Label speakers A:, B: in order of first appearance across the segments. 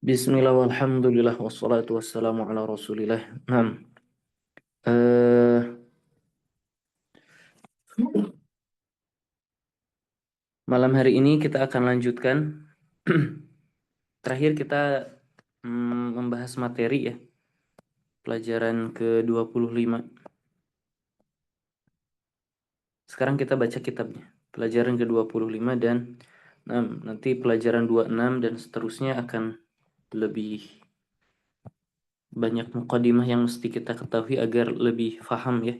A: Bismillah walhamdulillah wassalatu wassalamu ala rasulillah. Nah, eh, malam hari ini kita akan lanjutkan. Terakhir kita membahas materi ya, pelajaran ke-25. Sekarang kita baca kitabnya, pelajaran ke-25 dan nanti pelajaran 26 dan seterusnya akan lebih banyak muqaddimah yang mesti kita ketahui agar lebih paham ya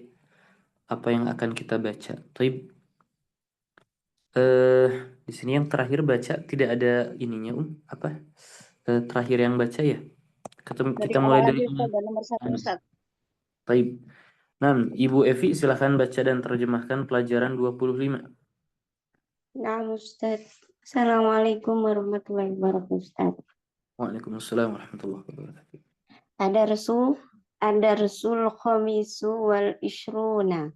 A: apa yang akan kita baca. Taib. Di sini yang terakhir baca tidak ada ininya apa terakhir yang baca ya
B: Dari
A: kita
B: awal
A: mulai dari
B: lagi Ustaz, dari nomor 1 Ustaz.
A: Taib. Nah, Ibu Evi silahkan baca dan terjemahkan pelajaran 25.
B: Nah Ustaz. Assalamualaikum warahmatullahi wabarakatuh Ustaz.
A: Waalaikumsalam warahmatullahi wabarakatuh.
B: Ada Rasul khamisu wal ishruna.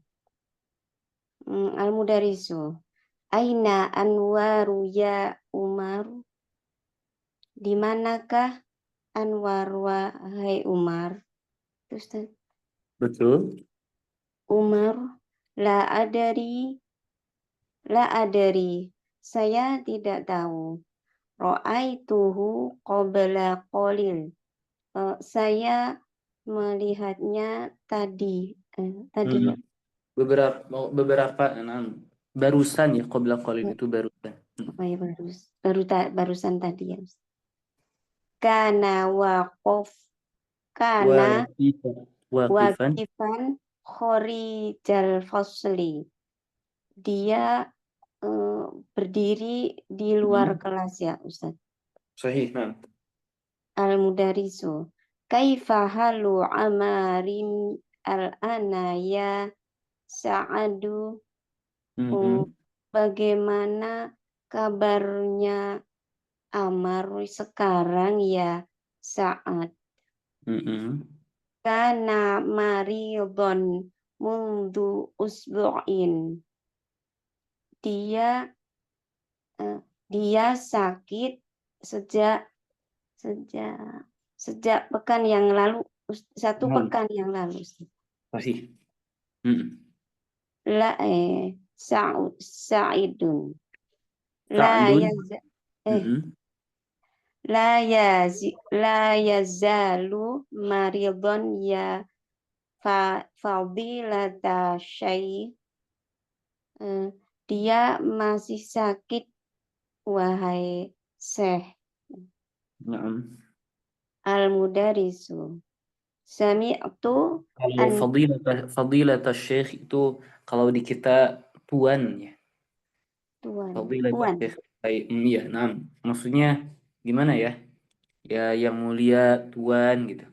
B: Al-Mudarisu. Aina anwaru ya Umar? Di manakah Anwar wahai Umar? Ustaz.
A: Betul.
B: Umar la adari. Saya tidak tahu. Ra'aituhu qabla qalil. Saya melihatnya tadi. Ya.
A: Beberapa barusan ya qabla qalil itu barusan.
B: Oh ya barusan tadi ya. Kana
A: Waqifan.
B: waqifan khorijal fasli. Dia berdiri di luar kelas ya Ustaz.
A: Sahih.
B: Al-Mudarisu. Kaifa halu amarin al-ana ya Sa'adu. Bagaimana kabarnya Amar sekarang ya Sa'ad? Kana maridon mundu usbu'in. Dia sakit sejak pekan yang lalu, pekan yang lalu.
A: Sahih.
B: Sa'idun. La yazalu maridon ya fadilata syai. Dia masih sakit wahai Syekh. Al-Mudarisu. Sami'tu
A: Kalau fadilat syekh itu kalau di kita tuan ya. Fadilat syekh iya, maksudnya gimana ya? Ya yang mulia tuan gitu.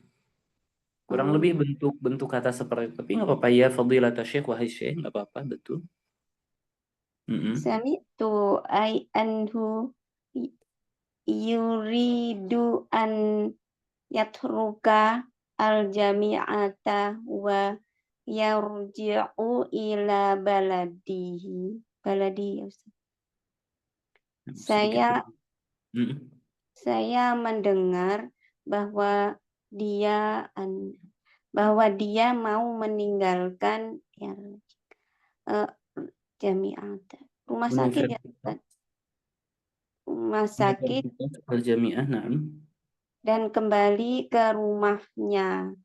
A: Kurang lebih bentuk kata seperti itu. Tapi nggak apa-apa ya fadilat syekh wahai syekh nggak apa-apa betul.
B: Sami'tu ay anhu yuridu an yatruka al-jami'ata wa yarji'u ila baladi. Saya mendengar bahwa dia mau meninggalkan jami'ata. Rumah sakit ya, rumah sakit
A: al-jami'ah,
B: dan kembali ke rumahnya.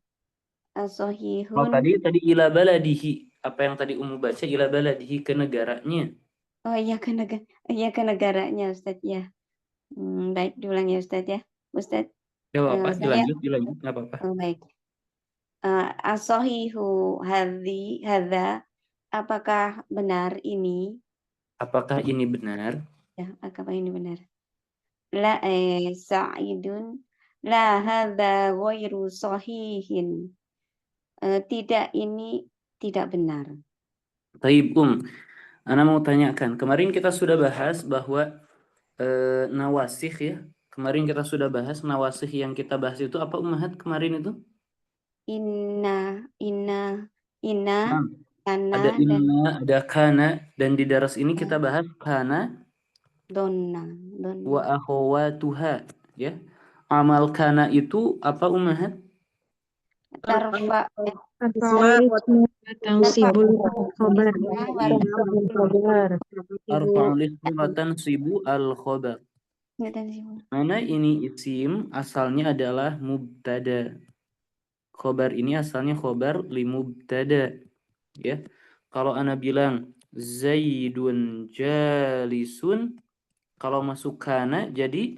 A: Oh, tadi ila baladihi. Apa yang tadi baca ila baladihi ke negaranya.
B: Oh iya ke negaranya Ustaz ya. Baik diulang ya Ustaz ya. Ustaz.
A: Ya apa? Dilanjut nggak apa-apa.
B: Baik. As-sahihu hadza, apakah benar ini?
A: Apakah ini benar?
B: Ya, apakah ini benar? La Sa'idun la hadza ghairu sahihin. Tidak, ini tidak benar.
A: Taib Ana mau tanyakan. Kemarin kita sudah bahas bahwa nawasikh ya. Kemarin kita sudah bahas nawasikh yang kita bahas itu apa Ummahat kemarin itu?
B: Inna,
A: Ada inna, ada kana, dan di daras ini kita bahas kana
B: donna.
A: wa akhawatuha ya. Amal kana itu apa Ummahat?
B: Tarfa
C: Tarfa'ul ismu wa tansibul khobar.
A: Arfa'ul ismi wa tansibu al-khabar. Mana ini isim asalnya adalah mubtada. Khobar ini asalnya khobar li mubtada. Ya. Kalau ana bilang Zaidun jalisun, kalau masuk kana jadi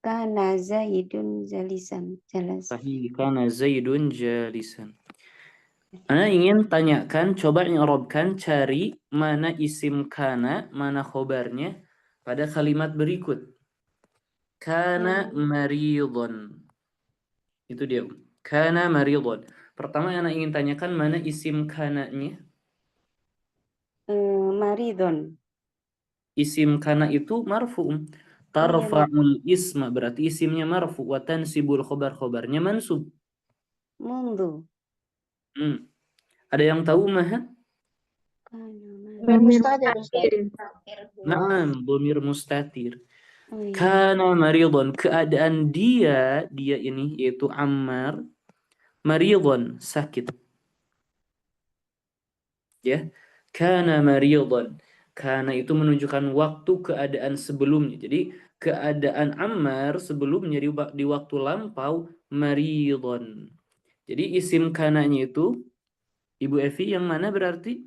B: kana Zaidun jalisan.
A: sahih, kana Zaidun jalisan. Ana ingin tanyakan, coba nyerobkan, cari mana isim kana, mana khobarnya pada kalimat berikut. Kana maridun. Itu dia. Kana maridun. Pertama yang ana ingin tanyakan, mana isim kananya?
B: Maridun.
A: Isim kana itu marfu. Tarfa'ul isma berarti isimnya marfu. Wa tansibul khobar-khobarnya mansub.
B: Mundu.
A: Ada yang tahu Maha?
C: Mustatir.
A: Naam, dhamir mustatir. Kana maridun, keadaan dia ini yaitu Ammar, maridun, sakit. Ya. Kana maridun. Kana itu menunjukkan waktu keadaan sebelumnya. Jadi keadaan Ammar sebelumnya di waktu lampau maridun. Jadi isim kananya itu Ibu Evi yang mana berarti?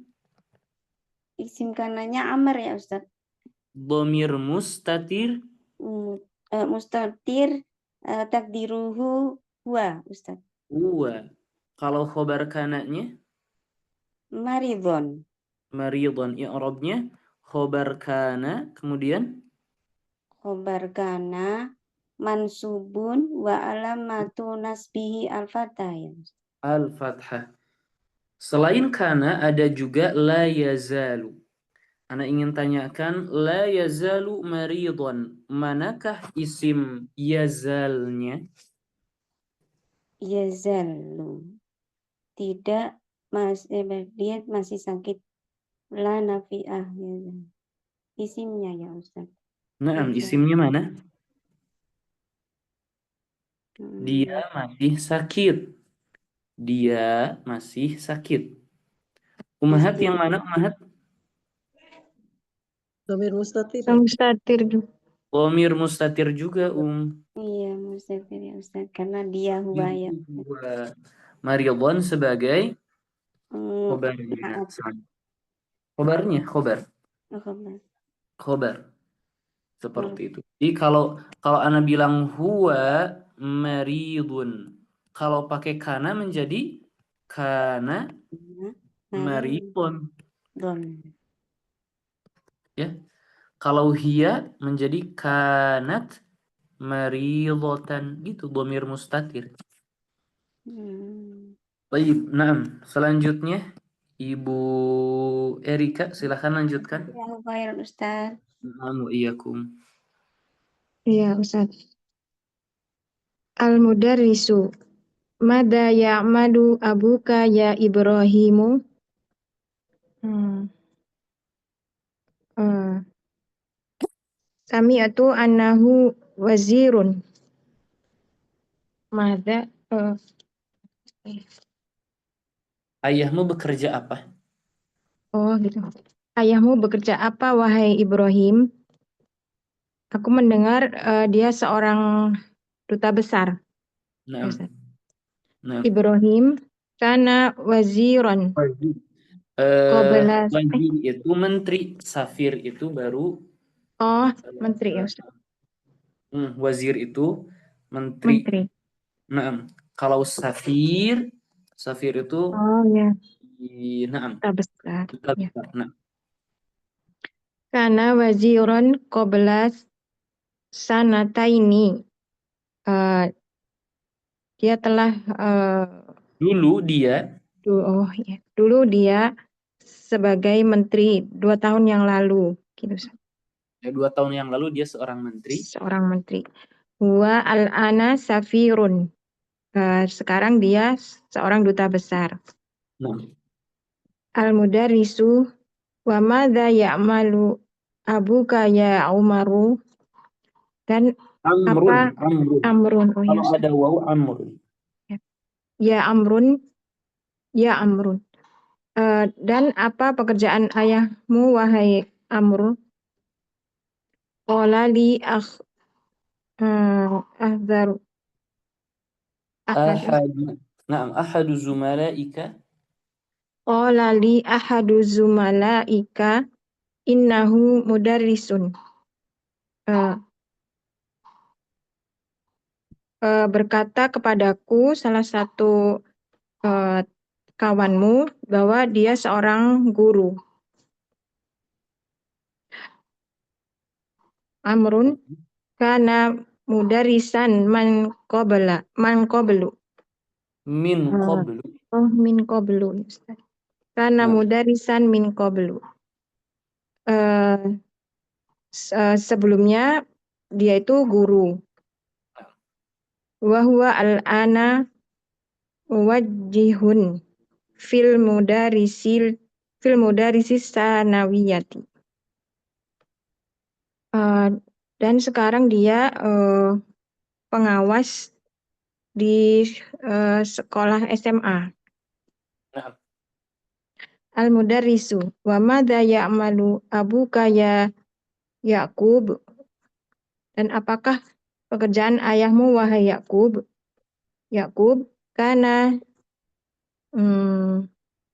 B: Isim kananya Amr ya Ustaz.
A: Dhamir mustatir.
B: Mustatir takdiruhu huwa Ustaz.
A: Huwa. Kalau khobar kananya?
B: Maridun.
A: Maridun. I'rabnya khobar kana kemudian?
B: Khobar kana mansubun wa alamatu nasbihi al-fathah ya Ustaz.
A: Al-fathah. Selain kana ada juga la yazalu. Ana ingin tanyakan la yazalu maridun. Manakah isim yazalnya?
B: Yazalu. Tidak dia masih sakit. La nafi'ah ya. Isimnya ya Ustaz.
A: Nah, isimnya mana? Dia masih sakit. Dia masih sakit. Ummahat yang mana Ummahat?
C: Dhamir mustatir. Mustatir.
A: Dhamir mustatir juga
B: Iya mustatir ya Ustaz. Karena dia huwa ya.
A: Maridun sebagai khobarnya. Khobarnya, khobar. Khobar. Seperti itu. Jadi kalau ana bilang huwa maridun, kalau pakai kana menjadi kana maridun. Ya. Kalau hiya menjadi kanat maridatan, gitu dhamir mustatir. Baik, nah, selanjutnya Ibu Erika, silakan lanjutkan.
B: Ya, khairan Ustaz.
A: Iyakum.
C: Iya, Ustaz. Al-mudarrisu. Mada ya'madu abuka ya Ibrahimu? Sami'atu annahu wazirun. Mada
A: Ayahmu bekerja apa?
C: Oh, gitu. Ayahmu bekerja apa, wahai Ibrahim? Aku mendengar dia seorang duta besar.
A: Nah.
C: Ibrahim kana waziron.
A: Wazir itu menteri, safir itu baru.
C: Oh, menteri ya Ustaz.
A: Wazir itu menteri. Nah, kalau safir itu
C: ya.
A: Duta besar.
C: Ya. Kana waziron qabla sanataini. Dia telah
A: dulu dia
C: sebagai menteri 2 tahun yang lalu, gitu.
A: Ya, 2 tahun yang lalu dia seorang menteri.
C: Huwa al-ana safirun. Sekarang dia seorang duta besar. Al-mudarrisu wa madza ya'malu abuka ya Umaru. Dan
A: Amrun,
C: Apa
A: amrun.
C: amrun? Oh ya,
A: Kalau
C: Ustaz.
A: ada waw amrun.
C: Ya amrun, ya amrun. Dan apa pekerjaan ayahmu, wahai Amr? Qala li ahdaru ahadu.
A: Ahadu zumalaika.
C: Qala li ahadu zumalaika innahu mudarrisun. Eh, berkata kepadaku salah satu kawanmu bahwa dia seorang guru. Amrun kana mudarisan man qablu.
A: Min qablu.
C: Oh, min qablu. Ustaz. Kana
A: Nah,
C: mudarisan min qablu. Sebelumnya dia itu guru. Wa huwa al-ana muwajjihun fil mudarisis sanawiyati. Dan sekarang dia pengawas di sekolah SMA.
A: nah.
C: Al-mudarrisu wa madza ya'malu abuka ya Yaqub, dan apakah pekerjaan ayahmu wahai Yaqub? Yaqub karena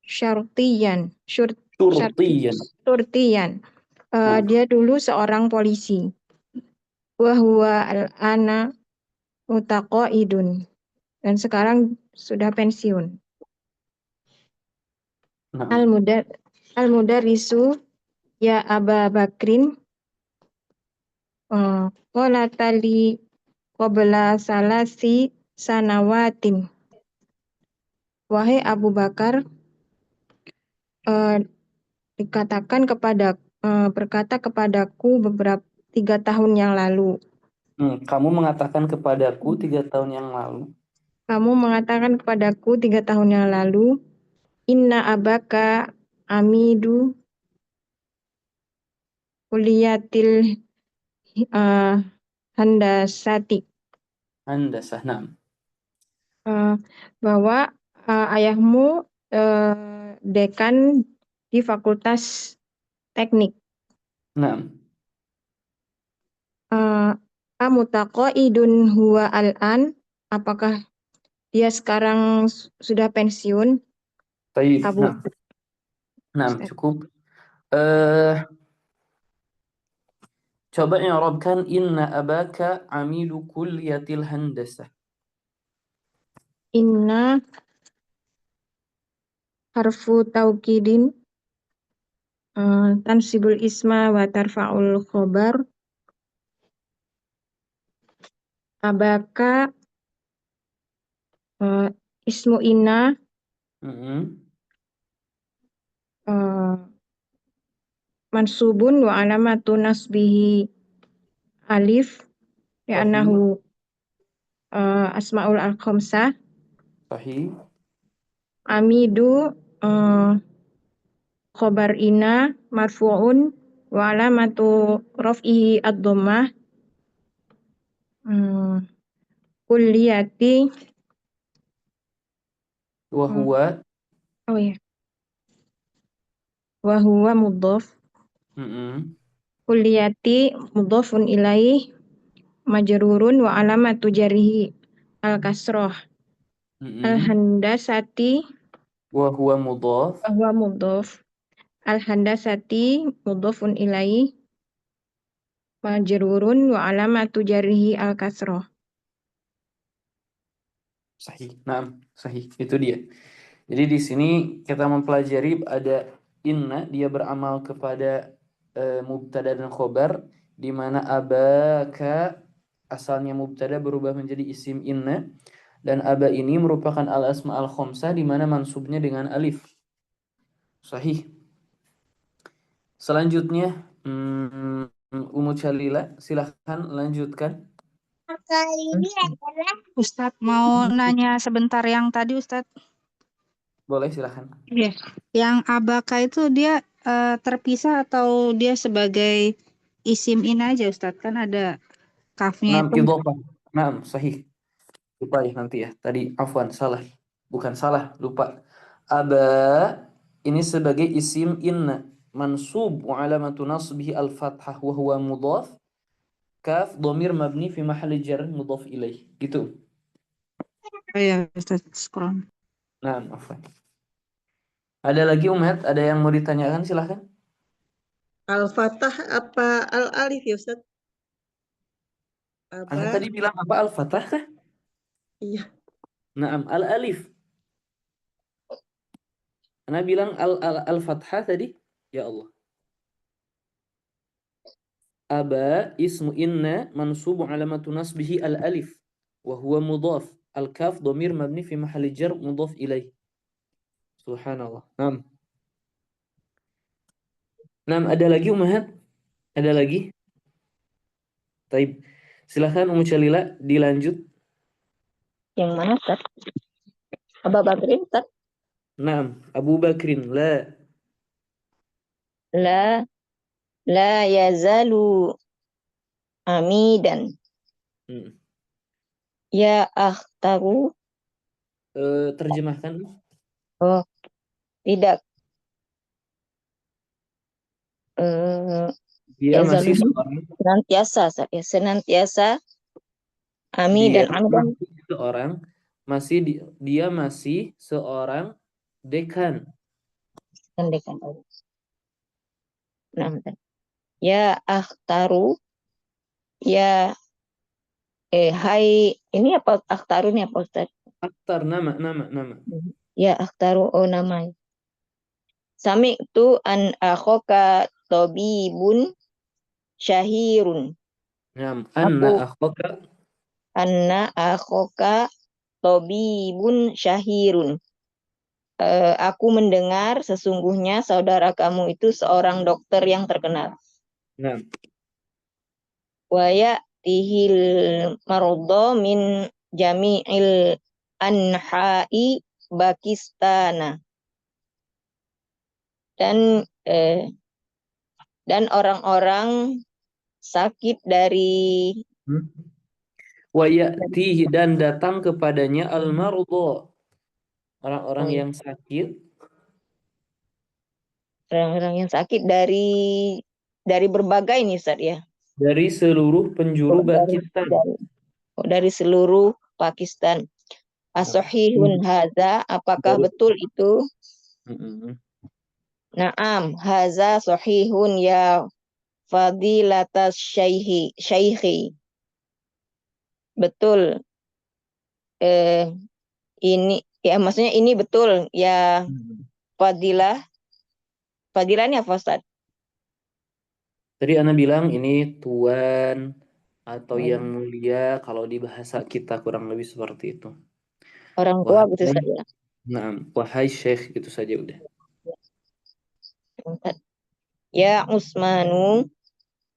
C: syartiyan
A: Syurtiyan. Nah,
C: dia dulu seorang polisi. Wa huwa al-ana mutaqaidun, dan sekarang sudah pensiun.
A: nah.
C: Al-mudarrisu ya Aba Bakrin qala tali qabla salasi sanawatin. Wahai Abu Bakar, berkata kepadaku beberapa 3 tahun yang lalu.
A: Kamu mengatakan kepadaku 3 tahun yang lalu.
C: Kamu mengatakan kepadaku 3 tahun yang lalu, inna abaka amidu kuliyatil handasati.
A: Handasah, nah.
C: Bahwa ayahmu dekan di Fakultas Teknik.
A: Nah.
C: Amutaqaidun huwa al-an, apakah dia sekarang sudah pensiun?
A: Baik,
C: Abu.
A: nah, cukup. Coba i'rabkan inna abaka amilu kulliyatil handasah.
C: Inna harfu taukidin tansibul isma wa tarfa'ul khobar. Abaka ismu inna mansubun wa alamatu nasbihi alif li'annahu asma'ul al-khamsah.
A: Sahih.
C: Amidu khobar inna marfu'un wa alamatu raf'ihi ad-dhammah. Kulliyati
A: Wa huwa
C: wa huwa mudhaf. Kulliyati mudhafun ilaih majrurun wa alamatu jarhi al-kasrah. Al-handasati
A: wa huwa mudhaf.
C: Al-handasati mudhafun ilaih majrurun wa alamatu jarhi al-kasrah.
A: Sahih. Nah, sahih. Itu dia. Jadi di sini kita mempelajari ada inna, dia beramal kepada mubtada dan khobar, di mana abaka asalnya mubtada berubah menjadi isim inna, dan aba ini merupakan al-asma al-khamsah di mana mansubnya dengan alif. Sahih. Selanjutnya Ummu Chalila, silahkan lanjutkan.
D: Kali ini adalah Ustadz mau nanya sebentar yang tadi Ustadz.
A: Boleh, silahkan.
D: Iya. Yang abaka itu dia terpisah atau dia sebagai isim in aja Ustadz? Kan ada Kafnya
A: Naam,
D: itu
A: idhofah. Naam, sahih. Lupa ya nanti ya. Tadi afwan, salah. Bukan salah, lupa. Aba ini sebagai isim inna. Mansub wa alamatu nasbihi al-fathah wa huwa mudhaf. Kaf dhamir mabni fi mahalli jar mudhaf ilaih. Gitu.
D: ya Ustaz. Scroll.
A: Naam, afwan. Ada lagi Umhat? Ada yang mau ditanyakan? Silahkan.
E: Al-Fatah apa Al-Alif ya Ustaz?
A: Anda
E: Aba,
A: tadi bilang apa? Al-Fatah kah?
E: iya.
A: Naam, al-alif. Anda bilang al-fathah tadi? Ya Allah. Aba ismu inna mansubu alamatu nasbihi al-alif. Wa huwa mudhaf. Al-kaf dhamir mabni fi mahalli jar mudhaf ilaih. Subhanallah. Naam. Naam, ada lagi Ummahat? Ada lagi? Taib. Silahkan Ummu Jalila dilanjut.
C: Yang mana, Ustaz? Aba Bakrin, Ustaz?
A: Naam, Abu Bakrin la.
C: La yazalu amidan.
A: Hmm.
C: Ya akhtaru.
A: Terjemahkan.
C: Oh, tidak.
A: Dia masih
C: Yazalu
A: seorang.
C: senantiasa, Ustaz. Ya, senantiasa
A: Dia
C: amidan. Amidan
A: masih seorang. Dia masih seorang dekan.
C: pendekan. Nah, bentar. Ya akhtaru. Ya hai, ini apa akhtaru ini apa, Ustaz?
A: Aktar nama.
C: Ya akhtaru, oh namanya. Sami tu an akhoka tobibun syahirun.
A: Naam, anna
C: Aku
A: akhaka.
C: anna akhoka tobibun syahirun. Aku mendengar sesungguhnya saudara kamu itu seorang dokter yang terkenal.
A: Naam.
C: Wa tihil marudha min jami'il anha'i Pakistana. Dan orang-orang sakit dari
A: Wa ya'tihi dan datang kepadanya al-marudha. Orang-orang yang sakit.
C: orang-orang yang sakit dari berbagai nih, Ustaz, ya.
A: Dari seluruh penjuru Pakistan.
C: Dari seluruh Pakistan. As-sahihun hadza, apakah betul itu? Naam, hadza sahihun ya fadilatas syaihi. Betul. Ini ya maksudnya ini betul ya fadilah. Fadilah ini apa, Ustaz?
A: Tadi Ana bilang ini tuan atau yang mulia kalau di bahasa kita kurang lebih seperti itu.
C: Orang tua gitu
A: Wahai,
C: saja.
A: naam, wahai Syekh, itu saja udah.
C: Ya Usmanu,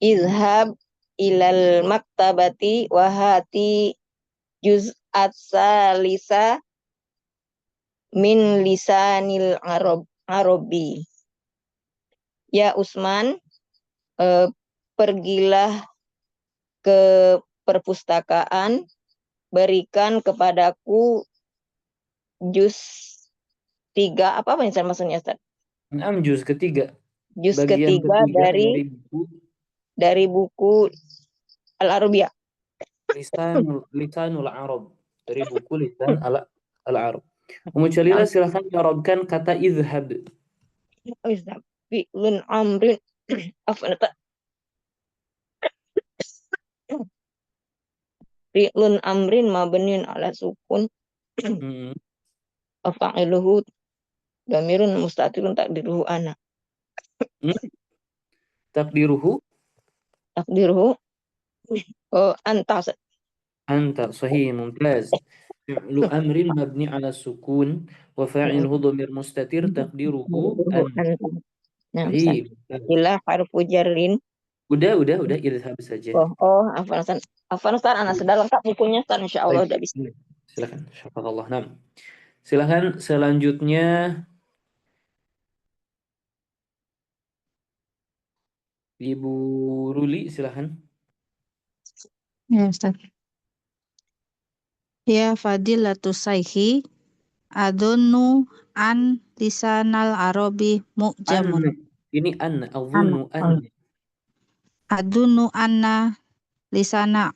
C: izhab ilal maktabati wahati juz'at salisa min lisanil Arabi. Ya Usman, pergilah ke perpustakaan, berikan kepadaku juz 3, apa yang maksudnya, Ustaz?
A: Naam, juz ketiga.
C: Juz
A: Bagian
C: ketiga dari buku Al-Arabiyah.
A: Lisanul Arab. Dari buku Lisan al-Arab. Ummu Jalila silahkan mengarabkan kata izhab.
C: Fi'lun amrin Fi'lun amrin mabniun ala sukun. Afa'iluhu dhamirun mustatirun takdiruhu ana.
A: Takdiruhu
C: Anta.
A: Anta, sahih, mumtaz. Fi'lu amrin mabni ala sukun wa fa'iluhu dhamir mustatir takdiruhu anta.
C: Nah,
A: Sahih.
C: ila harfu jarrin.
A: Udah izhab saja.
C: Afwan Ustaz, ana sudah lengkap bukunya Ustaz, insyaallah udah bisa.
A: Silakan. Syafaqallah. Nam. Silakan selanjutnya Ibu Ruli, silakan.
D: Ya, Ustaz. Ya fadilatus saihi adunnu an lisanal arabi
A: An.
D: mu'jamun.
A: Ini an.
D: Anna.
A: Azunnu an.
D: Oh. Adunnu anna lisanal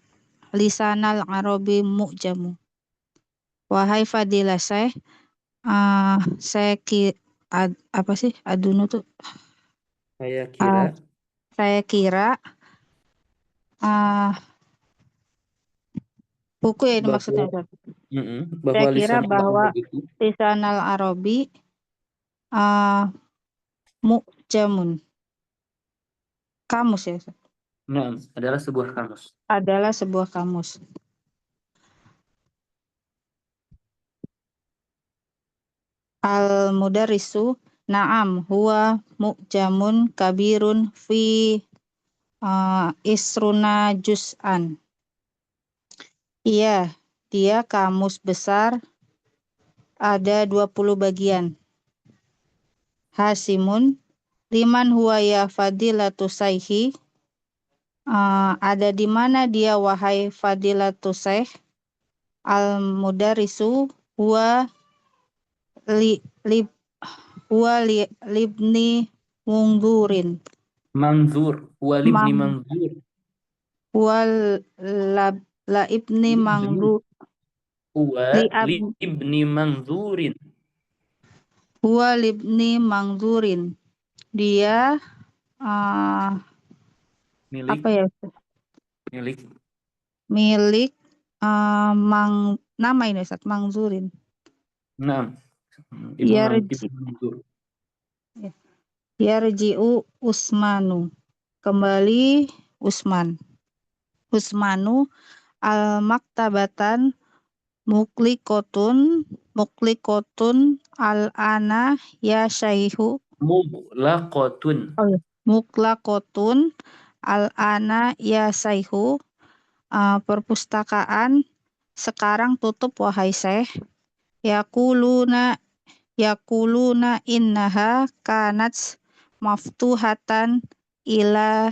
D: arabi mu'jamu. Wahai fadilah saya apa sih adunu tuh?
A: Saya kira
D: Saya kira buku ya ini
A: bahwa
D: maksudnya, Ustaz.
A: bahwa
D: Saya kira
A: lisan
D: bahwa
A: Arab itu
D: lisanal arabi mu'jamun. Kamus ya, Ustaz.
A: adalah sebuah kamus.
D: Adalah sebuah kamus. Al-mudarrisu na'am huwa mu'jamun kabirun fi isruna juz'an. Iya, dia kamus besar ada 20 bagian. Hasimun liman huwa ya fadilatu saihi. Ada di mana dia wahai fadilatu saih? Al-mudarrisu huwa libni mungdurin.
A: Manzur. Walibni manzur.
D: La ibni mangdu
A: Walibni manzurin.
D: Huwa libni mangzurin. Dia
A: Milik.
D: apa ya?
A: Milik.
D: Nama ini Ustaz, mangzurin.
A: Ibnu Manzur.
D: Yarji'u Usmanu. Kembali Usmanu al-maktabatan muklikotun al-ana ya syaihu.
A: Muglaqatun.
D: Muklakotun al-ana ya syaihu. Perpustakaan sekarang tutup wahai Syekh. Yakuluna innaha kanat maftuhatan ila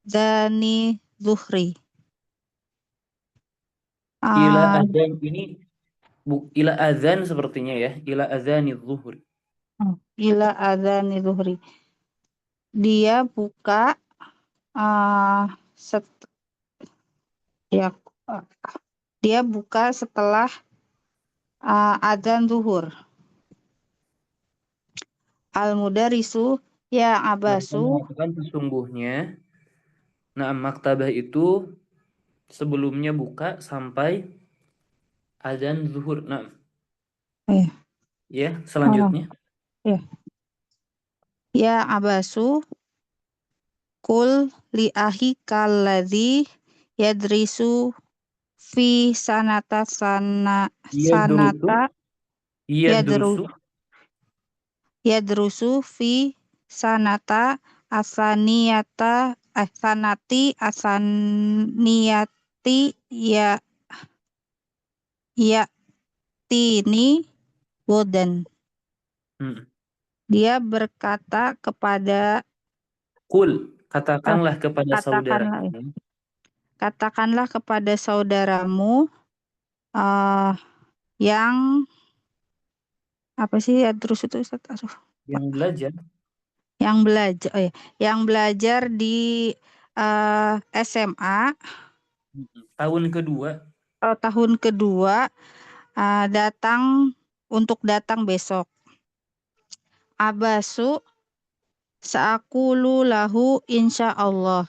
D: dani zuhri.
A: Ila adzan ini ila adzan sepertinya ya. Ila adzani zuhri.
D: Ila adzani zuhri. Dia buka dia buka setelah adzan zuhur. Al-mudarrisu ya abasu.
A: Mengatakan sesungguhnya maktabah itu sebelumnya buka sampai adzan zuhur. Ya, selanjutnya.
D: Ya abasu kul li ahika alladzi yadrisu fi sanata yadrusu fi sanata sanati asaniyati ya tini wodan. Dia berkata kepada
A: katakanlah kepada
D: katakanlah kepada saudaramu yang apa sih ya terus itu Ustaz?
A: Yang belajar.
D: Yang belajar di SMA
A: tahun kedua.
D: Tahun kedua datang besok. Abasu sa'akulu lahu insyaallah.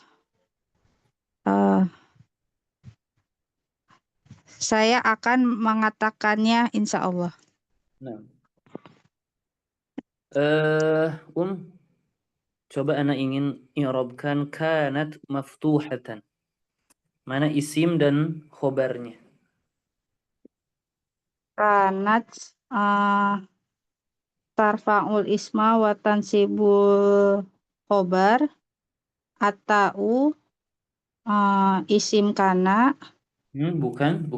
D: Saya akan mengatakannya insyaallah.
A: Coba ana ingin i'rabkan kanat maftuhatan. Mana isim dan khobarnya?
D: Kanat tarfa'ul isma wa tansibul khobar atau isim kana.
A: Bukan.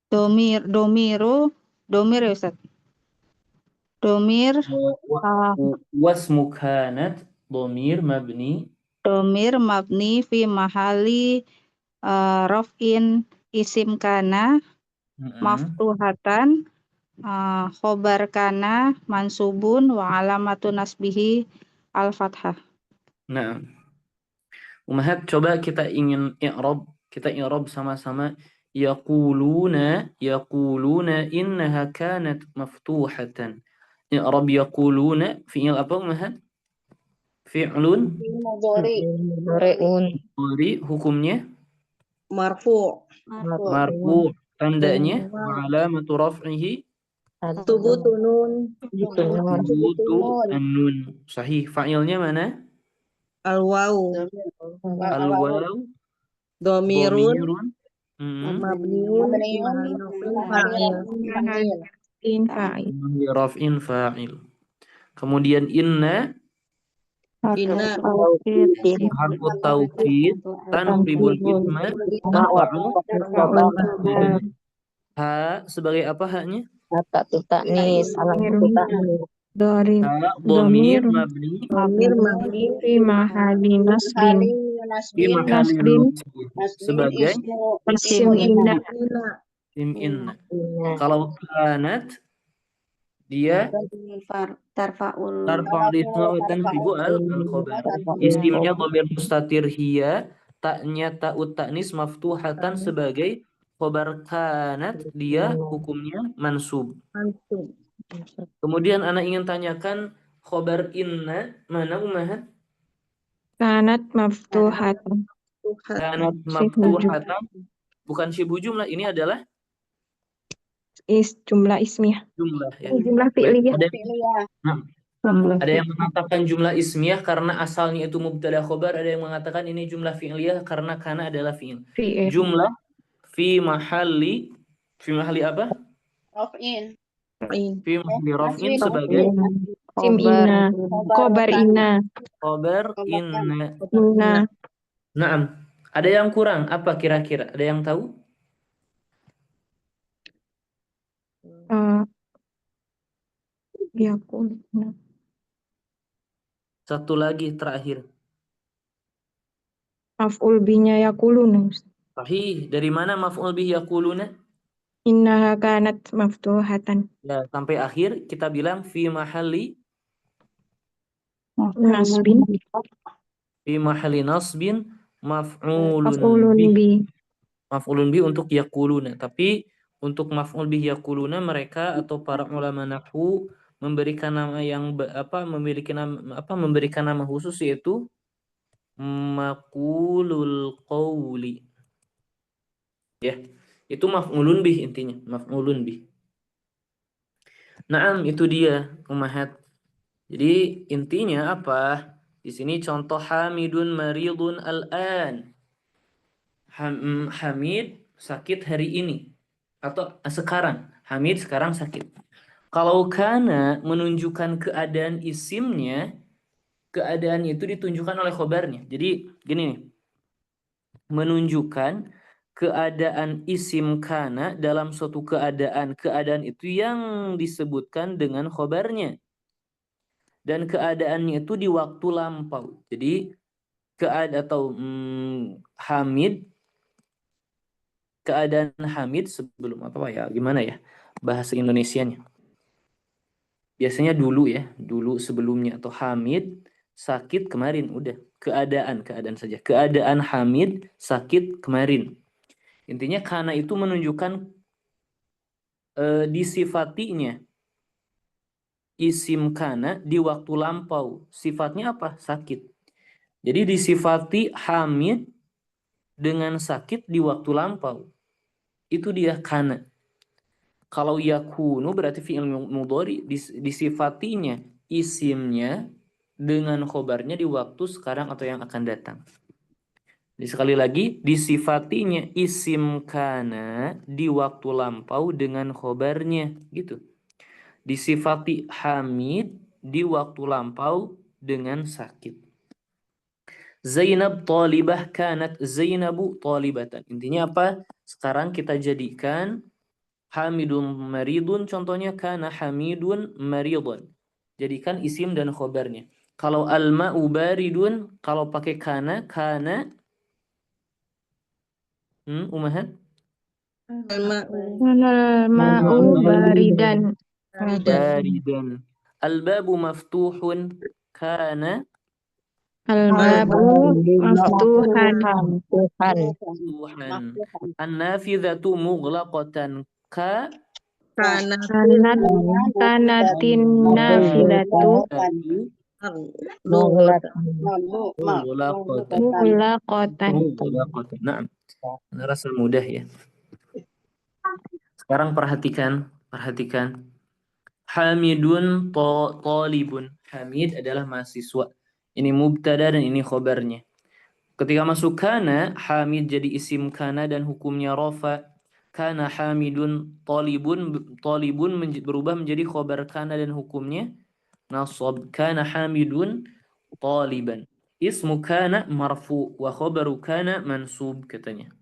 D: Domir ya Ustaz. Domir
A: wasmu kanat domir mabni
D: Domir mabni fi mahali raf'in isim kana maftuhatan khobar kana mansubun wa alamatu nasbihi al-fathah.
A: Nah, Umahat, coba kita ingin i'rab, kita i'rab sama-sama. Yaquluna innaha kanat maftuhatan. I'rab yaquluna fi'il apa Umahat? Fi'lun
C: Mudhari'un.
A: mudhari, hukumnya
E: Marfu.
A: marfu, tandanya wa alamatu raf'ihi
E: Thubutu nun.
A: thubutu an-nun. Sahih. Fa'ilnya mana?
E: Al-waw.
A: Al-waw
E: Domirun.
A: dhamirun
E: Mabniun.
A: Fi raf'in fa'il. Kemudian inna
E: Inna.
A: harfu taukid tanqibul isma tarfa'u ha sebagai apa haknya?
C: Ta'u ta'nis, alamatu ta'nis.
A: Ha dhamir mabni
E: Domir mabni.
D: Fi mahali nasbin
A: fi mahalli sebagai
D: isim inna.
A: isim inna. Kalau kanat dia
B: Tarfa'ul
A: tarfa'ul isma wa tanqibu al-khabar. Isimnya dhamir mustatir hiya, taknya ta'ut ta'nis maftuhatan sebagai khabar kanat, dia hukumnya mansub.
E: Mansub.
A: Kemudian anak ingin tanyakan khabar inna mana Umahat?
D: Kanat maftuhatan.
A: Kanat maftuhatan, bukan syibhu jumlah, ini adalah
D: Jumlah ismiyah.
A: jumlah ya.
D: Jumlah fi'liyah.
A: Ada yang mengatakan jumlah ismiyah karena asalnya itu mubtada khobar, ada yang mengatakan ini jumlah fi'liyah karena kana adalah fi'il. Jumlah fi mahalli apa?
B: Raf'in.
A: Fi mahalli raf'in sebagai
D: Khobar inna.
A: khobar inna.
D: Inna.
A: Naam. Ada yang kurang apa kira-kira? Ada yang tahu? Satu lagi terakhir.
D: Maf'ul binya yaquluna.
A: Sahih. Dari mana maf'ul bihi yaquluna?
D: Innaha kanat maftuhatan.
A: Ya, sampai akhir kita bilang fi mahalli
D: Nasbin.
A: fi mahalli nasbin maf'ulun
D: Maf'ulun
A: bih.
D: bi.
A: Maf'ulun bih untuk yaquluna. Tapi untuk maf'ul bih yaquluna mereka atau para ulama nahwu memberikan nama yang memberikan nama khusus yaitu maqulul qawli. Ya, itu maf'ulun bih intinya, maf'ulun bih. Naam, itu dia Umahat. Jadi intinya apa? Di sini contoh Hamidun maridun al-an. Hamid sakit hari ini atau sekarang. Hamid sekarang sakit. Kalau kana menunjukkan keadaan isimnya, keadaan itu ditunjukkan oleh khobarnya. Jadi gini nih. Menunjukkan keadaan isim kana dalam suatu keadaan itu yang disebutkan dengan khobarnya. Dan keadaannya itu di waktu lampau. Jadi keadaan Hamid sebelum apa ya? Gimana ya bahasa Indonesianya? Biasanya dulu sebelumnya, atau Hamid sakit kemarin, udah keadaan saja. Keadaan Hamid sakit kemarin. Intinya kana itu menunjukkan disifatinya isim kana di waktu lampau. Sifatnya apa? Sakit. Jadi disifati Hamid dengan sakit di waktu lampau. Itu dia kana. Kalau yakunu berarti fi'il mudhari, disifatinya isimnya dengan khobarnya di waktu sekarang atau yang akan datang. Jadi sekali lagi, disifatinya isim kana di waktu lampau dengan khobarnya gitu. Disifati Hamid di waktu lampau dengan sakit. Zainab talibah kanat Zainabu talibatan. Intinya apa? Sekarang kita jadikan Hamidun maridun, contohnya kana Hamidun maridun. Jadikan isim dan khobarnya. Kalau al-ma'u baridun, kalau pakai kana, Umahat?
E: Al-ma'u
D: Ma'u baridan.
A: Baridan. Al-babu maftuhun, kana
D: Al-babu maftuhan.
C: Tuhan.
A: maftuhan. An-nafidhatu mughlaqatan,
D: Kanatin nafilatu
A: mughlaqatan.
D: mulaqatan.
A: Nah, ini rasa mudah ya. Sekarang perhatikan. Hamidun talibun. Hamid adalah mahasiswa. Ini mubtada dan ini khobarnya. Ketika masuk kana, Hamid jadi isim kana dan hukumnya rafa. Kana Hamidun talibun berubah menjadi khobar kana dan hukumnya nasab. Kana Hamidun taliban. Ismu kana marfu wa khobaru kana mansub katanya.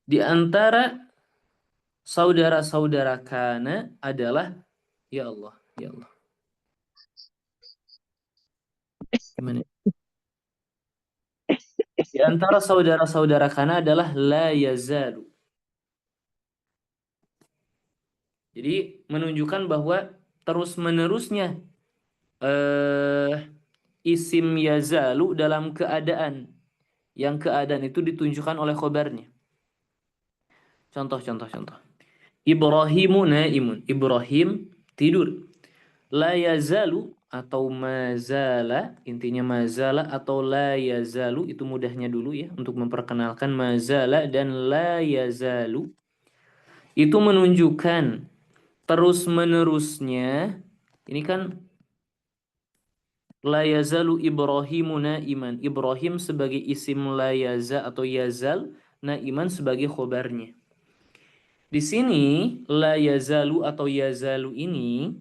A: Di antara saudara-saudara kana adalah ya Allah. Gimana? Di antara saudara-saudara kana adalah la yazalu. Jadi menunjukkan bahwa terus-menerusnya isim yazalu dalam keadaan itu ditunjukkan oleh khobarnya. Contoh. Ibrahimu naimun. Ibrahim tidur. La yazalu atau mazala, intinya mazala atau la yazalu, itu mudahnya dulu ya untuk memperkenalkan mazala dan la yazalu. Itu menunjukkan terus-menerusnya. Ini kan la yazalu Ibrahimu naiman. Ibrahim sebagai isim la yaza atau yazal, naiman sebagai khobarnya. Di sini la yazalu atau yazalu ini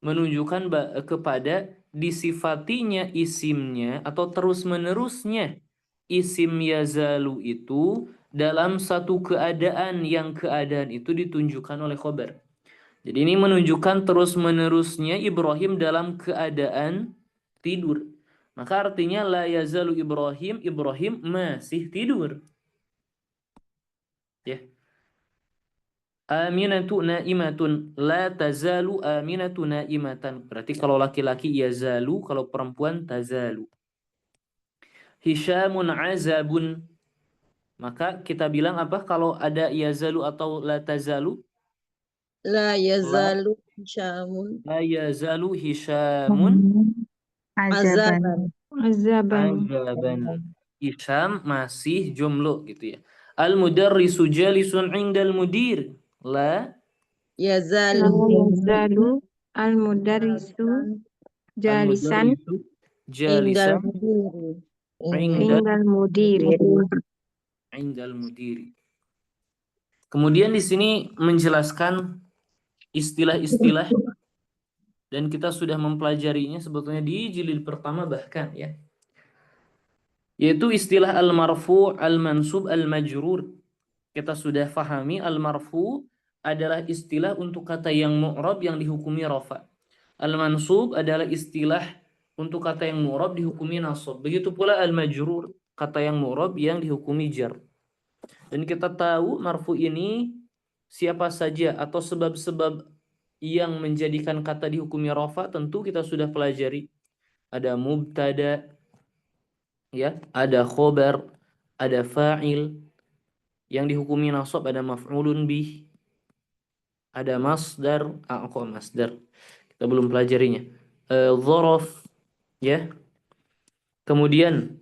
A: menunjukkan kepada disifatinya isimnya atau terus-menerusnya isim yazalu itu dalam satu keadaan yang keadaan itu ditunjukkan oleh khobar. Jadi ini menunjukkan terus-menerusnya Ibrahim dalam keadaan tidur. Maka artinya la yazalu Ibrahim masih tidur. Ya. Aminatu naimatun, la tazalu aminatu naimatan. Berarti kalau laki-laki yazalu, kalau perempuan tazalu. Hisyamun azabun. Maka kita bilang apa kalau ada yazalu atau la tazalu?
E: La yazalu Hisyamun
A: La yazalu Hisyamun
E: azaban.
D: Azaban.
A: Hisyam masih jomblo gitu ya. Al-mudarrisu jalisun indal mudir. La
E: yazalu
D: al-mudarrisu jalisan
A: jalisan
D: indal mudiri.
A: Kemudian di sini menjelaskan istilah-istilah dan kita sudah mempelajarinya sebetulnya di jilid pertama bahkan ya. Yaitu istilah al-marfu, al-mansub, al-majrur. Kita sudah fahami al-marfu adalah istilah untuk kata yang mu'rab yang dihukumi rafa. Al-mansub adalah istilah untuk kata yang mu'rab dihukumi nasab. Begitu pula al-majrur, kata yang mu'rab yang dihukumi jar. Dan kita tahu marfu ini siapa saja atau sebab-sebab yang menjadikan kata dihukumi rafa tentu kita sudah pelajari. Ada mubtada, ya, ada khobar, ada fa'il. Yang dihukumi nasab ada maf'ulun bih, ada masdar, masdar. Kita belum pelajarinya. Dzaraf, ya. Kemudian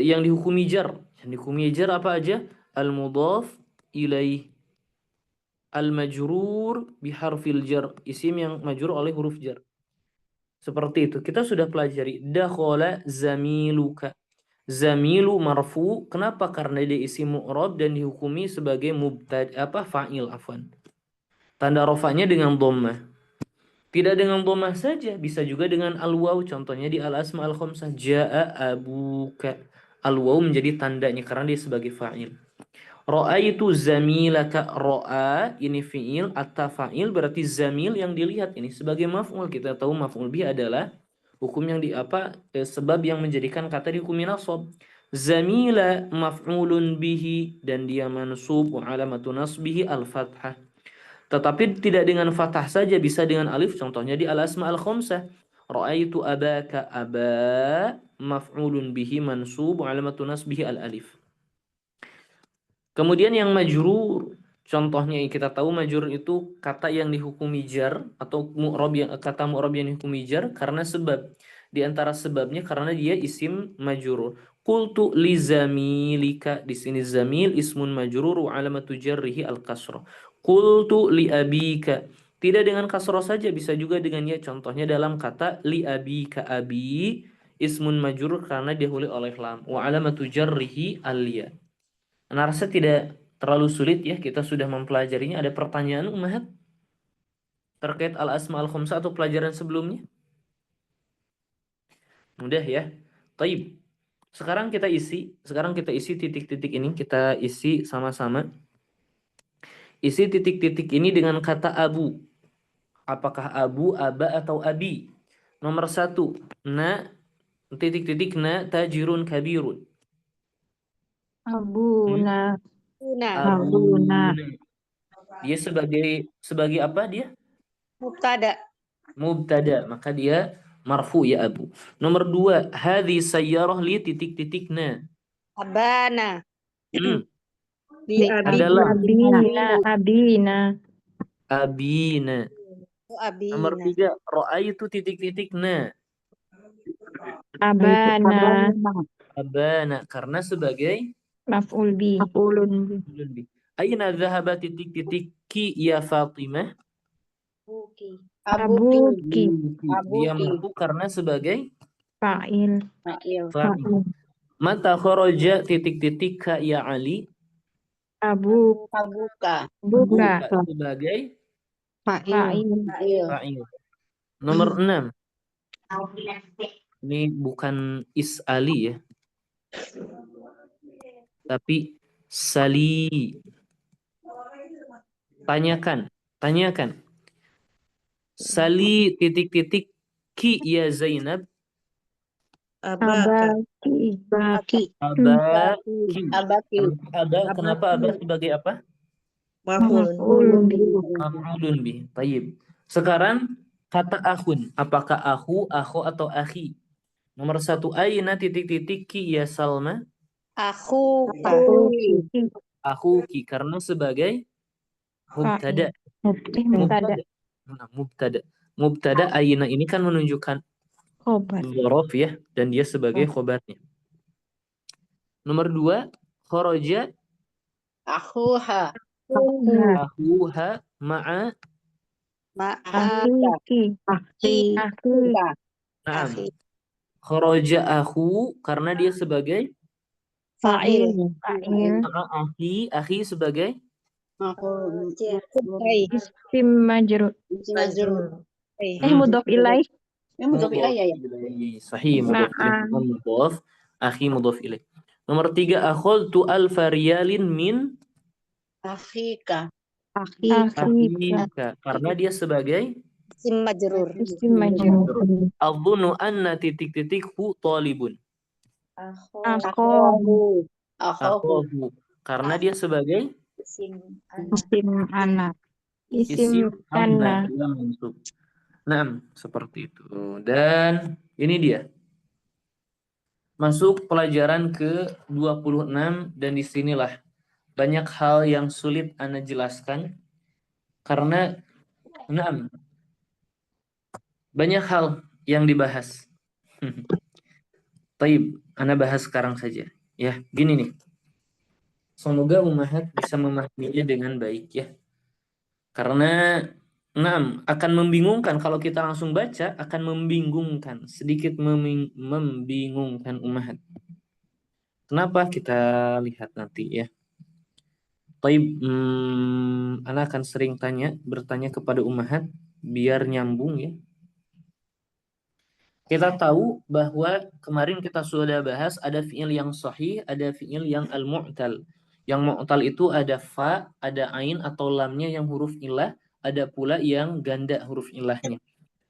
A: yang dihukumi jar. Yang dihukumi jar apa aja? Al-mudhaf ilaih, al-majrur biharfil jar, isim yang majrur oleh huruf jar. Seperti itu. Kita sudah pelajari. Dakhala zamiluka. Zamilu marfu, kenapa? Karena dia isim mu'rab dan dihukumi sebagai fa'il afwan. Tanda rafanya dengan dhammah. Tidak dengan dhammah saja, bisa juga dengan al-waw, contohnya di al-asma al-khamsah, jaa abuka. Al-waw menjadi tandanya karena dia sebagai fa'il. Ra'aitu zamilaka. Ra'a ini fi'il, at-tafa'il berarti zamil yang dilihat ini sebagai maf'ul. Kita tahu maf'ul bih adalah hukum yang sebab yang menjadikan kata dihukumi nasab. Zamila maf'ulun bihi dan dia mansub wa alamatu nasbihi al-fathah. Tetapi tidak dengan fathah saja, bisa dengan alif. Contohnya di al-asma al-khamsah. Ra'aitu abaka. Aba maf'ulun bihi mansub wa alamatu nasbihi al-alif. Kemudian yang majrur, contohnya kita tahu majrur itu kata yang dihukumi jar atau kata mu'rab yang dihukumi jar karena sebab. Di antara sebabnya karena dia isim majrur. Qultu li zamilika, di sini zamil ismun majrur wa alamatu jarrihi al-kasrah. Qultu li abika, tidak dengan kasrah saja, bisa juga dengan ya. Contohnya dalam kata li abika, abi ismun majrur karena dihuli oleh lam wa alamatu jarrihi al-ya. Nah, rasa tidak terlalu sulit ya, kita sudah mempelajarinya. Ada pertanyaan Ummahat terkait al-asma al-khamsah atau pelajaran sebelumnya? Mudah ya. Taib. Sekarang kita isi titik-titik ini, kita isi sama-sama. Isi titik-titik ini dengan kata abu. Apakah abu, aba, atau abi? Nomor 1, na, titik-titik na tajirun kabirun.
D: Abuna.
A: Abuna. Dia sebagai apa dia? Mubtada, maka dia marfu ya abu. Nomor 2, hadhi sayyarah li titik-titik na.
B: Abana.
E: Li
A: Adalah
D: Abina.
A: abina. Nomor 3, ra'aitu titik-titik na.
D: Abana.
A: Abana, karena sebagai
D: Maf'ul bi.
A: Aina dhahaba titik-titik ki ya Fatimah.
D: Abuki.
A: Dia marfu karena sebagai
D: Fa'il.
A: fa'il. Mata kharaja titik-titik ka ya Ali.
B: Buka.
D: Buka.
A: Sebagai
D: Fa'il.
A: fa'il. Nomor 6. Ini bukan is'ali ya. Tapi sali. Tanyakan. Sali titik-titik ki ya Zainab.
E: abaka.
D: Abaki.
A: Abaki. Kenapa aba sebagai apa?
E: Maf'ul.
A: Maf'ulun bih. Tayyib. Sekarang kata akhun. Apakah akhu, atau akhi? Nomor 1, aina titik-titik ki ya Salma. Akhuki karena sebagai mubtada. Mubtada aina ini kan menunjukkan dzaraf ya, dan dia sebagai khobarnya. Nomor 2, kharaja akhuha ma'a
D: Akhi.
A: Naam. Kharaja akhu karena dia sebagai
D: Fa'il.
A: akhi sebagai
D: Isim majrur. Mudhof ilaih.
A: Sahih, mudhof. Akhi mudhof ilaih. Nomor 3, akhadtu alfa riyalin min
B: Akhika.
A: karena dia sebagai
B: Isim majrur.
A: Adhunnu anna titik-titik hu talibun.
D: Akhahu.
A: Akhahu karena dia sebagai
D: Isim anak. Isim anak.
A: Nah, seperti itu. Dan ini dia. Masuk pelajaran ke-26 dan disinilah banyak hal yang sulit Ana jelaskan karena banyak hal yang dibahas. Taib, Ana bahas sekarang saja. Ya, gini nih. Semoga Ummahat bisa memahaminya dengan baik ya. Karena akan membingungkan kalau kita langsung baca, akan membingungkan, sedikit membingungkan Ummahat. Kenapa? Kita lihat nanti ya. Taib, Ana akan sering bertanya kepada Ummahat biar nyambung ya. Kita tahu bahwa kemarin kita sudah bahas ada fi'il yang sahih, ada fi'il yang al-mu'tal. Yang mu'tal itu ada fa, ada ain atau lamnya yang huruf ilah, ada pula yang ganda huruf ilahnya.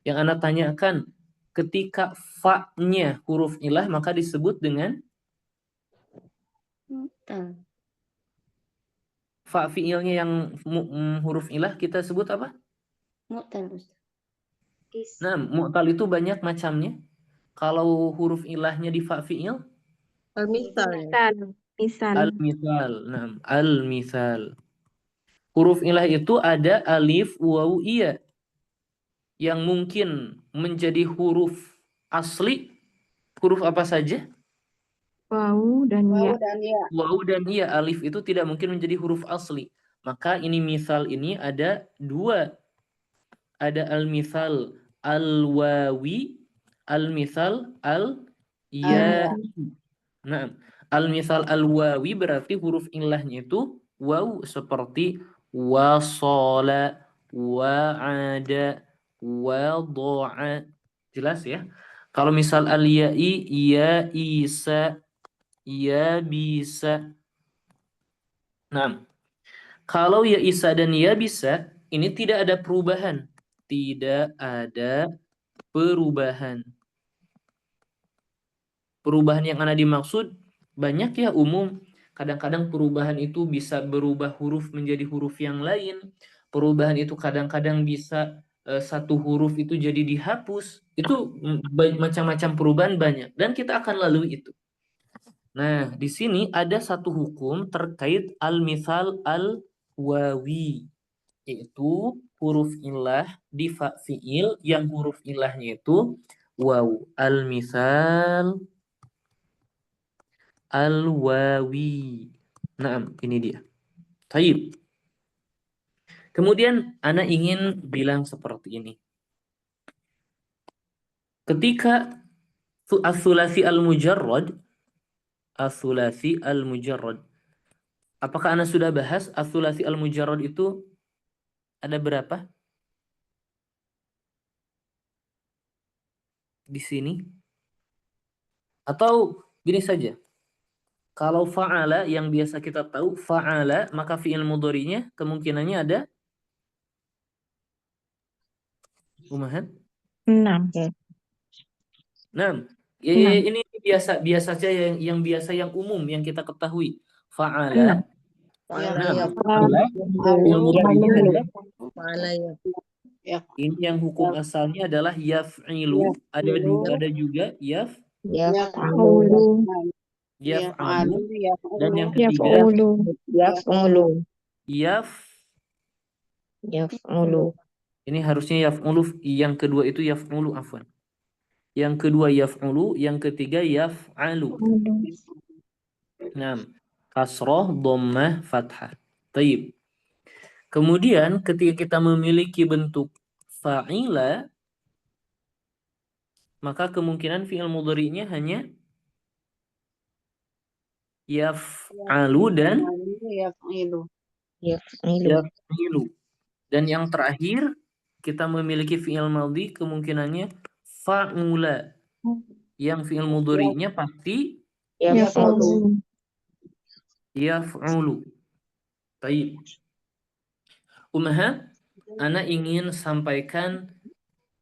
A: Yang Anda tanyakan, ketika fa-nya huruf ilah maka disebut dengan
B: Mu'tal.
A: fa fiilnya yang huruf ilah kita sebut apa?
B: Mu'tal, Ustaz.
A: Nah, mu'tal itu banyak macamnya. Kalau huruf ilahnya di fa fiil,
E: Al-misal ya.
F: Misal.
A: al-misal. Nah, al-misal. Huruf ilah itu ada alif, waw, iya. Yang mungkin menjadi huruf asli, huruf apa saja?
F: Wawu dan ya.
A: Waw dan iya. Alif itu tidak mungkin menjadi huruf asli. Maka ini misal ini ada dua. Ada al-misal al-wawi, al-misal al-ya'i. Nah, al-misal al-wawi berarti huruf ilahnya itu waw seperti wasala, wa'ada, wada'a. Jelas ya? Kalau misal al-ya'i, ya isa, ya bisa. Nah, kalau ya isa dan ya bisa, ini tidak ada perubahan. Tidak ada perubahan. Perubahan yang Anda dimaksud banyak ya, umum. Kadang-kadang perubahan itu bisa berubah huruf menjadi huruf yang lain. Perubahan itu kadang-kadang bisa satu huruf itu jadi dihapus. Itu macam-macam perubahan banyak. Dan kita akan lalui itu. Nah, di sini ada satu hukum terkait al-misal al-wawi. Yaitu huruf ilah di fa fiil yang huruf ilahnya itu waw. Al-misal al-wawi. Nah, ini dia. Taib. Kemudian Ana ingin bilang seperti ini. Ketika as-sulasi al-mujarrad, as-sulasi al-mujarrad. Apakah Ana sudah bahas as-sulasi al-mujarrad itu ada berapa? Di sini? Atau gini saja. Kalau fa'ala yang biasa kita tahu fa'ala, maka fi'il mudhari'nya kemungkinannya ada Umahat?
F: 6.
A: Nah,
F: Enam.
A: ini biasa saja yang biasa yang umum yang kita ketahui. Fa'ala. Nah, fa'ala fi'il mudhari'nya ada.
E: Fa'ala ya.
A: Ini yang hukum asalnya adalah yaf'ilu. Ada juga
C: Yaf'ulu.
A: yaf'alu. Dan yang ketiga
C: Yaf'ulu.
A: yaf'ulu.
C: Yaf'ulu.
A: Ini harusnya yaf'ulu. Yang kedua itu yaf'ulu, afwan. Yang kedua yaf'ulu, yang ketiga yaf'alu. Nah, kasroh, dhammah, fathah. Taib. Kemudian ketika kita memiliki bentuk fa'ila, maka kemungkinan fi'il mudhari'nya hanya yaf'alu dan yaf'ilu. Dan yang terakhir kita memiliki fi'il madhi kemungkinannya fa'ula. Yang fi'il mudhari'nya pasti
C: Yaf'ulu.
A: yaf'ulu. Baik. Umahat, Ana ingin sampaikan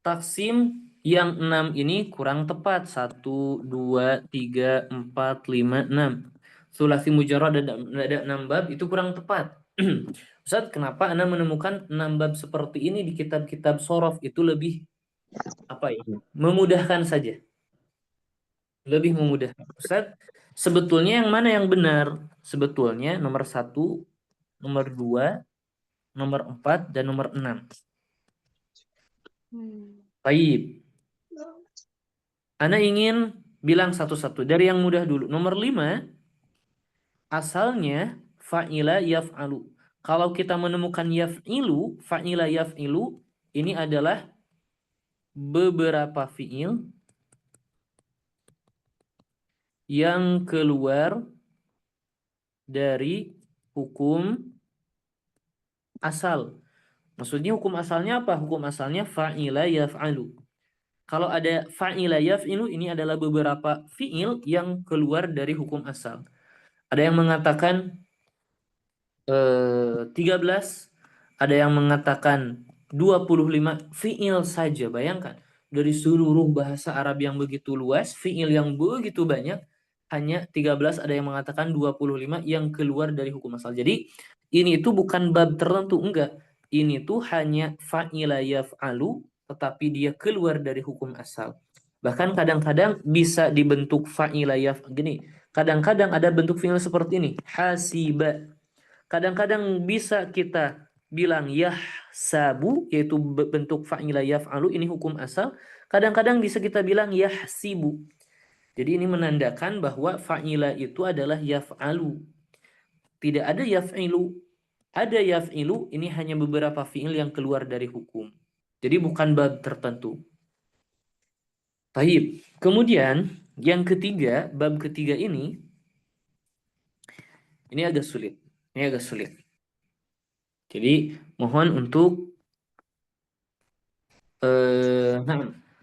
A: taksim yang 6 ini kurang tepat. 1, 2, 3, 4, 5, 6. Sulasi mujarrad ada 6 bab itu kurang tepat. Ustaz, kenapa Ana menemukan 6 bab seperti ini di kitab-kitab sorof itu lebih memudahkan saja. Lebih memudahkan. Ustaz, sebetulnya yang mana yang benar? Sebetulnya nomor 1, nomor 2, nomor 4, dan nomor 6. Baik. Ana ingin bilang satu-satu. Dari yang mudah dulu. Nomor 5, asalnya fa'ila yaf'alu. Kalau kita menemukan yaf'ilu, fa'ila yaf'ilu, ini adalah beberapa fi'il yang keluar dari hukum asal. Maksudnya hukum asalnya apa? Hukum asalnya fa'ila yaf'alu. Kalau ada fa'ila yaf'ilu, ini adalah beberapa fi'il yang keluar dari hukum asal. Ada yang mengatakan 13, ada yang mengatakan 25 fiil saja. Bayangkan, dari seluruh bahasa Arab yang begitu luas, fiil yang begitu banyak, hanya 13 ada yang mengatakan 25 yang keluar dari hukum asal. Jadi ini itu bukan bab tertentu, enggak. Ini tuh hanya fa'ila yaf'alu, tetapi dia keluar dari hukum asal. Bahkan kadang-kadang bisa dibentuk fa'ila gini. Kadang-kadang ada bentuk fiil seperti ini, hasiba. Kadang-kadang bisa kita bilang yahsabu, yaitu bentuk fa'ila yaf'alu, ini hukum asal. Kadang-kadang bisa kita bilang yahsibu. Jadi ini menandakan bahwa fa'ila itu adalah yaf'alu. Tidak ada yaf'ilu. Ada yaf'ilu, ini hanya beberapa fi'il yang keluar dari hukum. Jadi bukan bab tertentu. Taib. Kemudian yang ketiga, bab ketiga ini agak sulit. Ini agak sulit. Jadi mohon untuk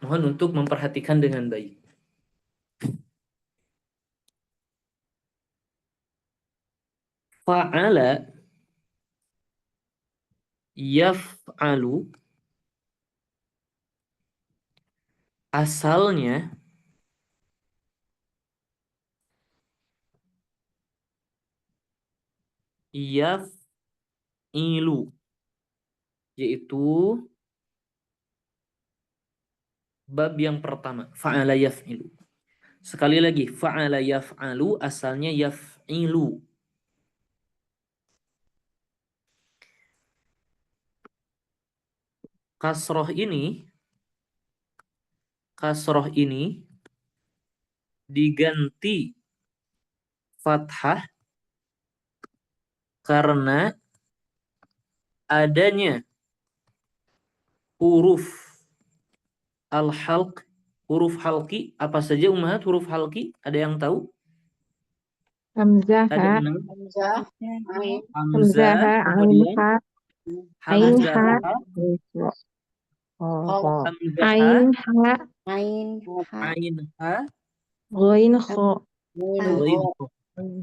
A: mohon untuk memperhatikan dengan baik. Fa'ala yaf'alu asalnya yaf'ilu, yaitu bab yang pertama, fa'ala yaf'ilu. Sekali lagi, fa'ala yaf'alu asalnya yaf'ilu. Kasroh ini diganti fathah karena adanya huruf al-halq, huruf halqi. Apa saja ummahat huruf halqi? Ada yang tahu?
F: Hamzah,
A: Ada
F: ha,
A: 6.
B: Hamzah, ain,
F: Hamzah, ha, ain,
A: kemudian
F: ha, ain,
A: Hamzah,
F: ha,
A: Hamzah,
F: ain, ha,
B: ain, ha,
A: Ain, Ha,
F: ghain, kha.
A: Ghain, Kha.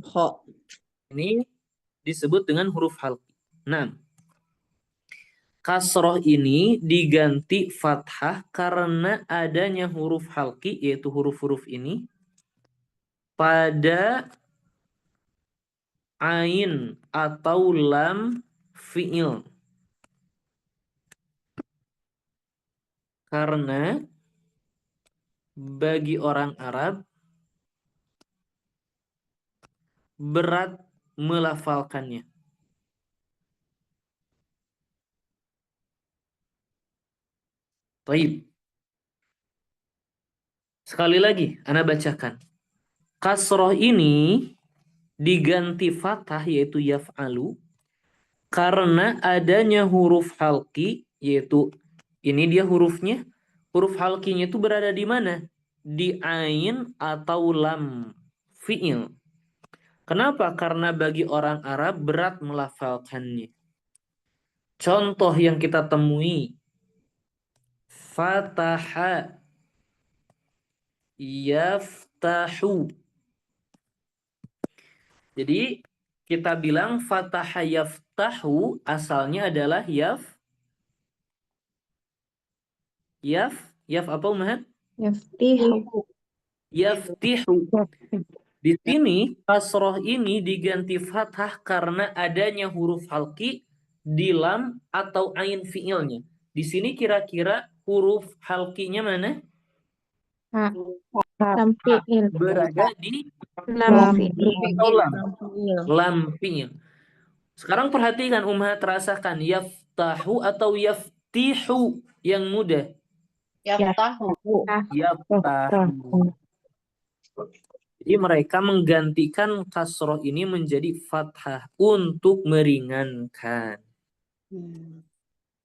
E: Kha.
A: Ini disebut dengan huruf halqi. Nah, kasroh ini diganti fathah karena adanya huruf halqi, yaitu huruf-huruf ini pada ain atau lam fi'il. Karena bagi orang Arab berat melafalkannya. Baik. Sekali lagi, Ana bacakan. Kasroh ini diganti fathah, yaitu yaf'alu, karena adanya huruf halqi, yaitu ini dia hurufnya. Huruf halqinya itu berada di mana? Di ain atau lam fi'il. Kenapa? Karena bagi orang Arab berat melafalkannya. Contoh yang kita temui, fataha yaftahu. Jadi kita bilang fataha yaftahu asalnya adalah yaf apa Umahat?
F: Yaftihu.
A: Yaftihu. Di sini kasroh ini diganti fathah karena adanya huruf halqi di lam atau ain fiilnya. Di sini kira-kira huruf halqinya mana?
F: Ha, lam fi'il.
A: Berada di
F: Lam fi'il.
A: atau lam. Lam fiil. Sekarang perhatikan Ummahat, rasakan yaftahu atau yaftihu yang mudah.
B: yaftahu,
A: Yaftahu. Jadi mereka menggantikan kasroh ini menjadi fathah untuk meringankan.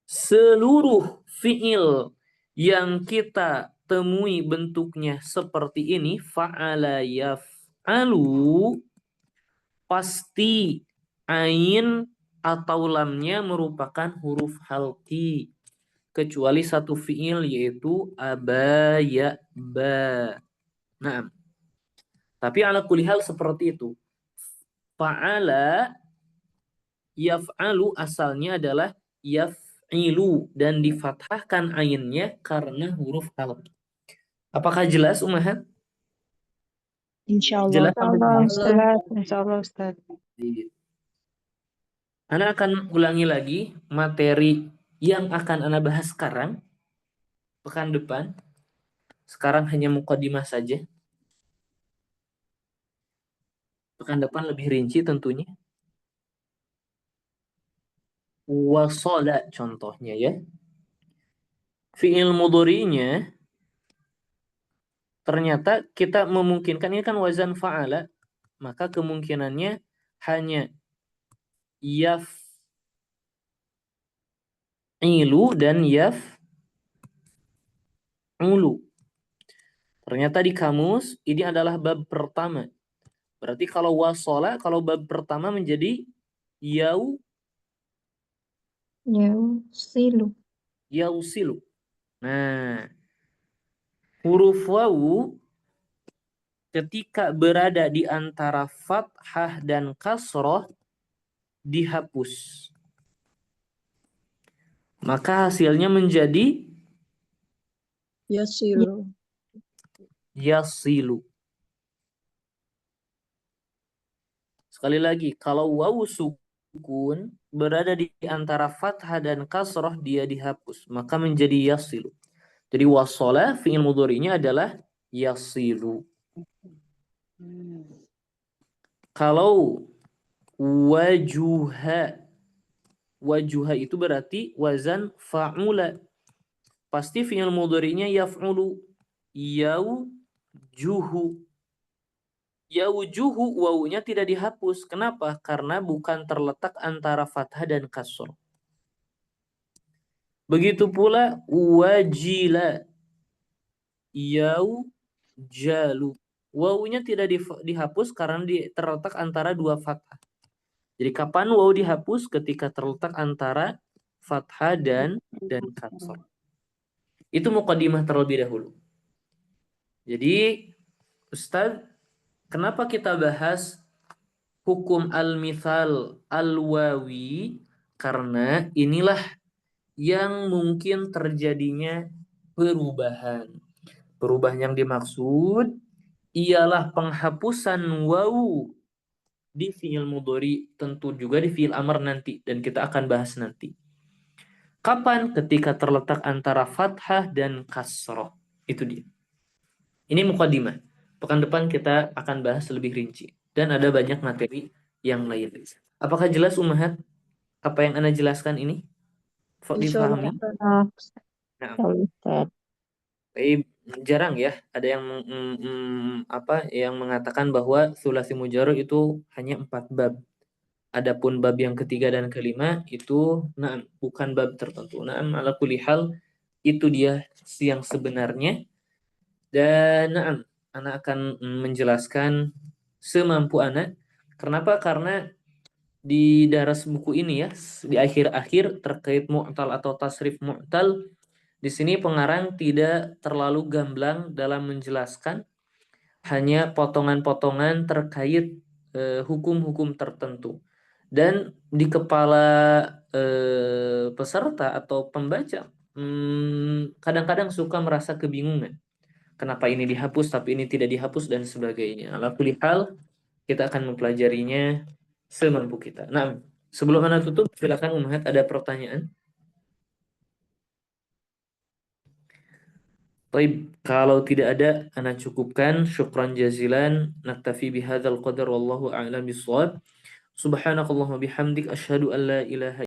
A: Seluruh fiil yang kita temui bentuknya seperti ini, fa'ala yaf'alu, pasti ain atau lamnya merupakan huruf halqi. Kecuali satu fiil, yaitu aba, ya, ba. Nah, tapi ala kulli hal seperti itu. Fa'ala Yaf'alu asalnya adalah yaf'ilu dan difathahkan ainnya karena huruf al. Apakah jelas Ummahat?
C: Insyaallah.
A: Jelas sampai sini?
D: Insyaallah Ustaz.
A: Ana akan ulangi lagi materi yang akan Ana bahas sekarang, pekan depan. Sekarang hanya mukadimah saja. Pekan depan lebih rinci tentunya. Wasala contohnya ya. Fi'il mudhari'nya ternyata kita memungkinkan, ini kan wazan fa'ala, maka kemungkinannya hanya yaf'ilu dan yaf'ulu. Ternyata di kamus ini adalah bab pertama. Berarti kalau wasala, kalau bab pertama menjadi yausilu. Nah, huruf wawu ketika berada di antara fathah dan kasroh dihapus. Maka hasilnya menjadi
E: Yasilu.
A: yasilu. Sekali lagi, kalau wawu sukun berada di antara fathah dan kasroh dia dihapus, maka menjadi yasilu. Jadi wasala fi'il mudhari'nya adalah yasilu. Kalau wajuha itu berarti wazan fa'ula. Pasti fi'il mudhari'nya yaf'ulu. Yaujuhu wawunya tidak dihapus. Kenapa? Karena bukan terletak antara fathah dan kasroh. Begitu pula wajila. Yaujalu. Wawunya tidak dihapus karena terletak antara dua fathah. Jadi kapan wawu dihapus? Ketika terletak antara fathah dan kasroh. Itu muqaddimah terlebih dahulu. Jadi Ustaz, kenapa kita bahas hukum al-mithal al-wawi? Karena inilah yang mungkin terjadinya perubahan. Perubahan yang dimaksud ialah penghapusan wawu di fi'il mudhari, tentu juga di fi'il amr nanti, dan kita akan bahas nanti. Kapan? Ketika terletak antara fathah dan kasroh. Itu dia. Ini muqaddimah. Pekan depan kita akan bahas lebih rinci. Dan ada banyak materi yang lain. Apakah jelas Ummahat? Apa yang Anda jelaskan ini? Difahami? Nah, jarang ya ada yang yang mengatakan bahwa sulasi mujarrad itu hanya 4 bab. Adapun bab yang ketiga dan kelima itu bukan bab tertentu. Ala kulli hal itu dia yang sebenarnya. Dan Ana akan menjelaskan semampu Ana. Kenapa? Karena di daras buku ini ya, di akhir-akhir terkait mu'tal atau tasrif mu'tal, di sini pengarang tidak terlalu gamblang dalam menjelaskan, hanya potongan-potongan terkait hukum-hukum tertentu. Dan di kepala peserta atau pembaca kadang-kadang suka merasa kebingungan. Kenapa ini dihapus tapi ini tidak dihapus dan sebagainya. Ala kulli hal kita akan mempelajarinya semampu kita. Nah, sebelum Anda tutup, silakan Ummahat ada pertanyaan. Baik, kalau tidak ada, Ana cukupkan. Syukran jazilan. Naktafi bihadzal qadar wallahu a'lam bishawab. Subhanakallahumma bihamdik asyhadu an la ilaha